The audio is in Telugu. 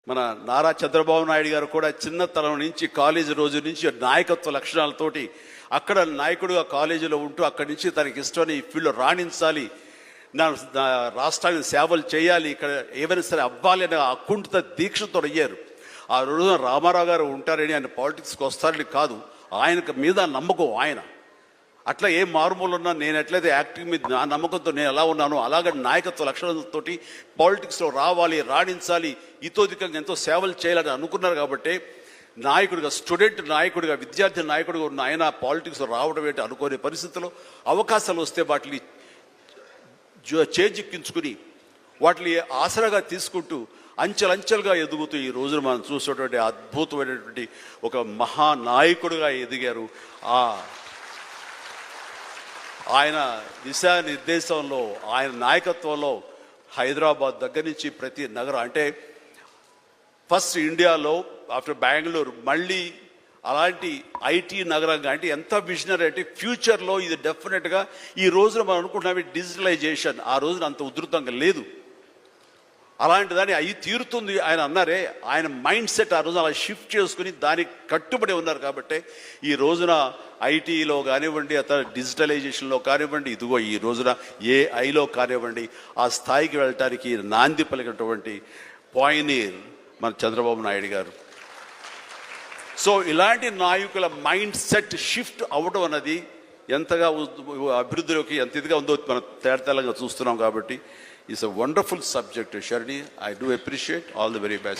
మన నారా చంద్రబాబు నాయుడు గారు కూడా చిన్నతనం నుంచి కాలేజీ రోజు నుంచి నాయకత్వ లక్షణాలతోటి అక్కడ నాయకుడుగా కాలేజీలో ఉంటూ అక్కడి నుంచి తనకి ఇష్టమని ఈ ఫీల్డ్లో రాణించాలి, నా రాష్ట్రానికి సేవలు చేయాలి, ఇక్కడ ఏమైనా సరే అవ్వాలి అనే అకుంఠిత దీక్షతో అయ్యారు. ఆ రోజున రామారావు గారు ఉంటారని ఆయన పాలిటిక్స్కి వస్తారని కాదు, ఆయనకు మీద నమ్మకం ఆయన. అట్లా ఏ మారుమూలు ఉన్నా నేను ఎట్లయితే యాక్టింగ్ మీద నా నమ్మకంతో నేను ఎలా ఉన్నానో అలాగే నాయకత్వ లక్షణాలతో పాలిటిక్స్లో రావాలి, రాణించాలి, ఇతోధికంగా ఎంతో సేవలు చేయాలని అనుకున్నారు. కాబట్టి నాయకుడిగా, స్టూడెంట్ నాయకుడిగా, విద్యార్థి నాయకుడిగా ఉన్న ఆయన పాలిటిక్స్లో రావడం ఏంటి అనుకోని పరిస్థితుల్లో అవకాశాలు వస్తే వాటిని చేజిక్కించుకుని వాటిని ఆసరాగా తీసుకుంటూ అంచెలంచెలుగా ఎదుగుతూ ఈ రోజున మనం చూసేటువంటి అద్భుతమైనటువంటి ఒక మహానాయకుడిగా ఎదిగారు. ఆయన దిశానిర్దేశంలో, ఆయన నాయకత్వంలో హైదరాబాద్ దగ్గర నుంచి ప్రతి నగరం, అంటే ఫస్ట్ ఇండియాలో ఆఫ్టర్ బెంగళూరు మళ్ళీ అలాంటి ఐటీ నగరంగా, అంటే ఎంత విజనరీ అంటే ఫ్యూచర్లో ఇది డెఫినెట్గా ఈ రోజున మనం అనుకుంటున్నాం డిజిటలైజేషన్ ఆ రోజున అంత ఉధృతంగా లేదు, అలాంటి దాన్ని అవి తీరుతుంది ఆయన అన్నారే. ఆయన మైండ్ సెట్ ఆ రోజున అలా షిఫ్ట్ చేసుకుని దానికి కట్టుబడి ఉన్నారు. కాబట్టి ఈ రోజున ఐటీలో కానివ్వండి, అతను డిజిటలైజేషన్లో కానివ్వండి, ఇదిగో ఈ రోజున ఏఐలో కానివ్వండి, ఆ స్థాయికి వెళ్ళటానికి నాంది పలికినటువంటి పాయనీర్ మన చంద్రబాబు నాయుడు గారు. సో ఇలాంటి నాయకుల మైండ్ సెట్ షిఫ్ట్ అవ్వడం అన్నది ఎంతగా అభివృద్ధిలోకి ఎంత ఇదిగా ఉందో మనం తేడతెల్లంగా చూస్తున్నాం. కాబట్టి it's a wonderful subject, Sharini. I do appreciate. All the very best.